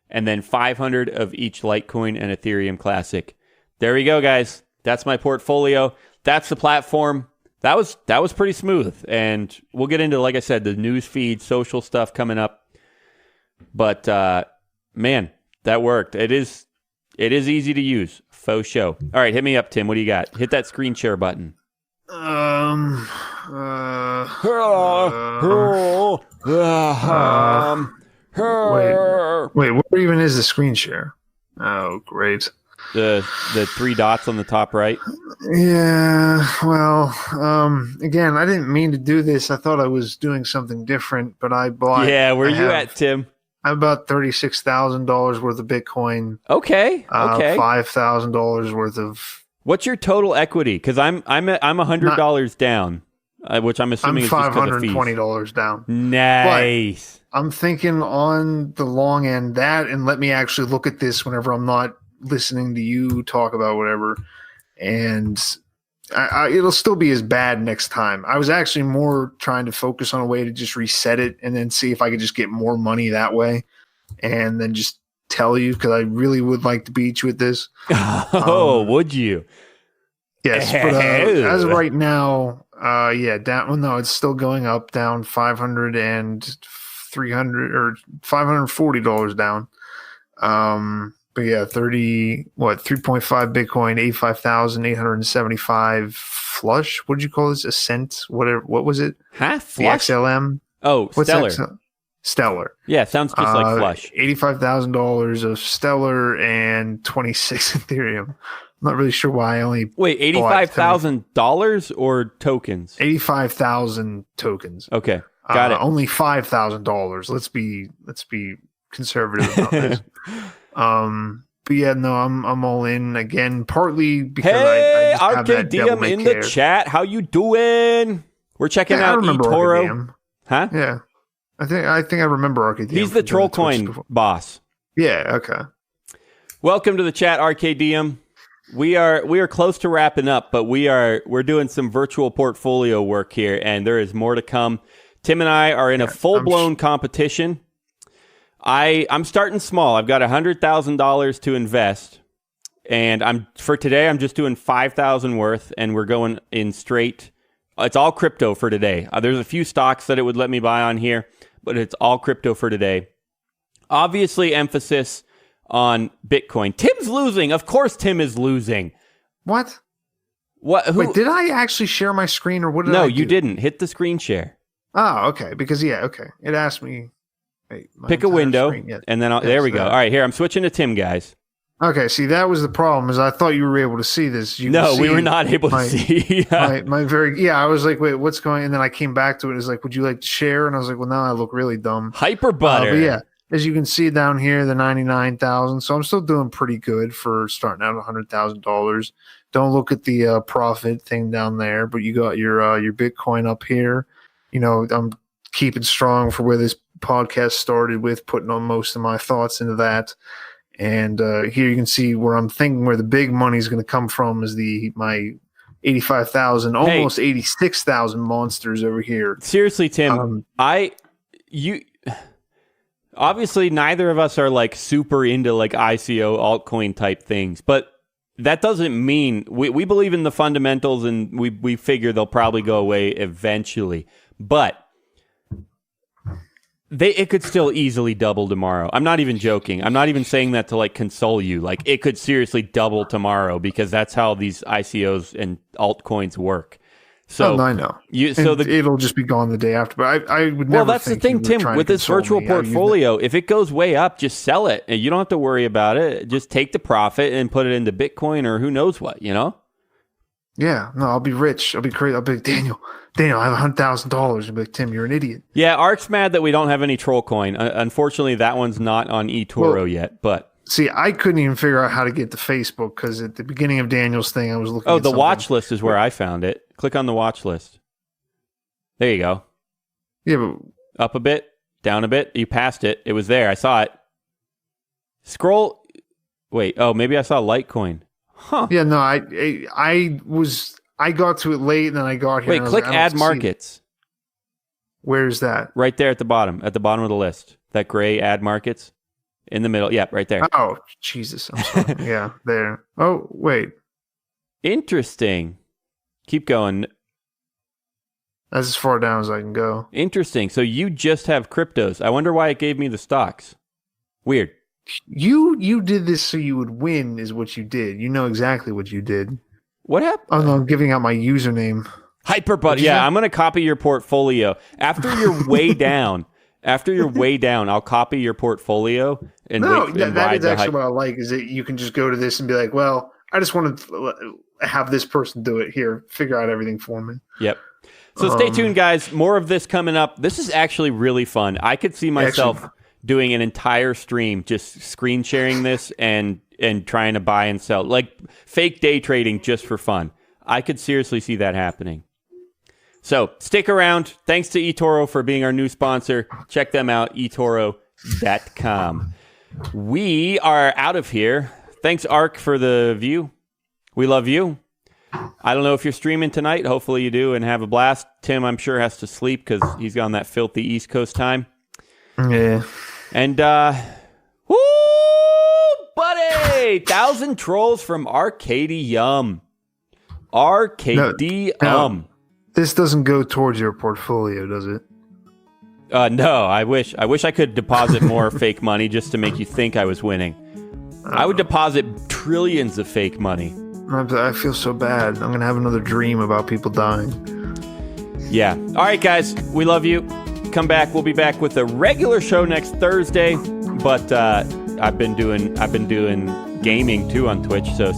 A: and then 500 of each Litecoin and Ethereum Classic. There we go, guys. That's my portfolio. That's the platform. That was pretty smooth, and we'll get into, like I said, the news feed, social stuff coming up. But, man, that worked. It is easy to use. Faux show. All right, hit me up, Tim. What do you got? Hit that screen share button.
B: Um. Wait. Wait. Where even is the screen share? Oh, great.
A: The three dots on the top right.
B: Yeah. Well. Again, I didn't mean to do this. I thought I was doing something different, but I bought.
A: Yeah, where you at, Tim?
B: I bought $36,000 worth of Bitcoin.
A: Okay. Okay.
B: $5,000 worth of.
A: What's your total equity? Because I'm $100 down, which I'm assuming is just because of fees.
B: $520 down.
A: Nice.
B: But I'm thinking on the long end that, and let me actually look at this whenever I'm not listening to you talk about whatever, and it'll still be as bad next time. I was actually more trying to focus on a way to just reset it and then see if I could just get more money that way, and then just tell you, because I really would like to beat you at this.
A: Would you?
B: Yes, but as of right now, down. Well, no, it's still going up, down $500 and $300 or $540 down. But yeah, 3.5 Bitcoin, 85,875 flush. What did you call this? Ascent? Whatever. What was it?
A: Huh? Flush?
B: The XLM.
A: Oh,
B: what's
A: Stellar.
B: Stellar.
A: Yeah, sounds just like Flush.
B: $85,000 of Stellar and 26 Ethereum. I'm not really sure why I only.
A: Wait, $85,000 or tokens?
B: 85,000 tokens.
A: Okay, got it.
B: Only $5,000. Let's be conservative about this. But yeah, no, I'm all in again. Partly because I just have that devil may
A: in
B: care.
A: the chat. How you doing? We're checking out eToro. Huh?
B: Yeah. I think I remember Arcadium.
A: He's the Trollcoin boss.
B: Yeah, okay.
A: Welcome to the chat, Arcadium. We are close to wrapping up, but we're doing some virtual portfolio work here, and there is more to come. Tim and I are in a full-blown competition. I'm starting small. I've got $100,000 to invest, and for today I'm just doing 5,000 worth, and we're going in straight. It's all crypto for today. There's a few stocks that it would let me buy on here, but it's all crypto for today. Obviously, emphasis on Bitcoin. Tim's losing. Of course, Tim is losing.
B: What?
A: What?
B: Wait, did I actually share my screen, or what did I do?
A: No, you didn't. Hit the screen share.
B: Oh, okay. Because okay, it asked me.
A: Pick a window, and then there we go. All right, here I'm switching to Tim, guys.
B: Okay, see, that was the problem. Is I thought you were able to see this.
A: No, we were not able to see.
B: I was like, wait, what's going on? And then I came back to it. It was like, would you like to share? And I was like, well, now I look really dumb.
A: Hyper butter.
B: But yeah, as you can see down here, the 99,000. So I'm still doing pretty good for starting out at $100,000. Don't look at the profit thing down there, but you got your Bitcoin up here. You know, I'm keeping strong for where this podcast started with, putting on most of my thoughts into that. And here you can see where I'm thinking where the big money is going to come from is my 85,000, almost 86,000 monsters over here.
A: Seriously, Tim, obviously neither of us are like super into like ICO altcoin type things, but that doesn't mean we believe in the fundamentals, and we figure they'll probably go away eventually, but it could still easily double tomorrow. I'm not even joking. I'm not even saying that to like console you. Like, it could seriously double tomorrow, because that's how these ICOs and altcoins work. So
B: I know.
A: It'll
B: just be gone the day after. But I would never.
A: Well, that's the thing, Tim. With this virtual portfolio, if it goes way up, just sell it. You don't have to worry about it. Just take the profit and put it into Bitcoin or who knows what. You know.
B: Yeah, no, I'll be rich. I'll be crazy. I'll be like, Daniel, I have $100,000. I'll be like, Tim, you're an idiot.
A: Yeah, Ark's mad that we don't have any Trollcoin. Unfortunately, that one's not on eToro yet. But
B: see, I couldn't even figure out how to get to Facebook, because at the beginning of Daniel's thing, I was looking.
A: Oh, the watch list is where I found it. Click on the watch list. There you go.
B: Yeah, but
A: up a bit, down a bit. You passed it. It was there. I saw it. Scroll. Wait. Oh, maybe I saw Litecoin. Huh.
B: Yeah, no, I got to it late, and then I got here.
A: Wait, click add markets.
B: Where's that?
A: Right there at the bottom of the list. That gray add markets in the middle. Yeah, right there.
B: Oh, Jesus. I'm sorry. Yeah, there. Oh, wait.
A: Interesting. Keep going.
B: That's as far down as I can go.
A: Interesting. So you just have cryptos. I wonder why it gave me the stocks. Weird.
B: You did this so you would win, is what you did. You know exactly what you did.
A: What happened?
B: Oh no, I'm giving out my username.
A: Hyperbud. Yeah, I'm going to copy your portfolio. After you're way down, I'll copy your portfolio and
B: that is actually what I like, is that you can just go to this and be like, well, I just want to have this person do it. Here, figure out everything for me.
A: Yep. So stay tuned, guys. More of this coming up. This is actually really fun. I could see myself doing an entire stream just screen sharing this and trying to buy and sell, like fake day trading just for fun. I could seriously see that happening. So stick around. Thanks to eToro for being our new sponsor. Check them out, etoro.com. We are out of here. Thanks, Ark, for the view. We love you. I don't know if you're streaming tonight. Hopefully you do and have a blast. Tim, I'm sure, has to sleep because he's on that filthy East Coast time.
B: Yeah.
A: And, woo, buddy! 1,000 trolls from Arcadium. Arcadium.
B: This doesn't go towards your portfolio, does it?
A: No, I wish I could deposit more fake money just to make you think I was winning. I would deposit trillions of fake money.
B: I feel so bad. I'm going to have another dream about people dying.
A: Yeah. All right, guys. We love you. Come back. We'll be back with a regular show next Thursday. But I've been doing gaming too on Twitch. So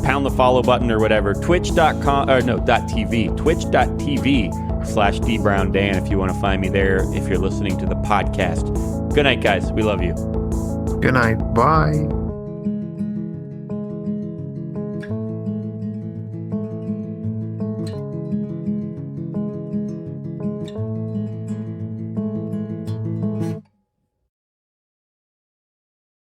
A: pound the follow button or whatever. Twitch.com or no, .tv. Twitch.tv/DBrownDan if you want to find me there if you're listening to the podcast. Good night, guys. We love you.
B: Good night. Bye.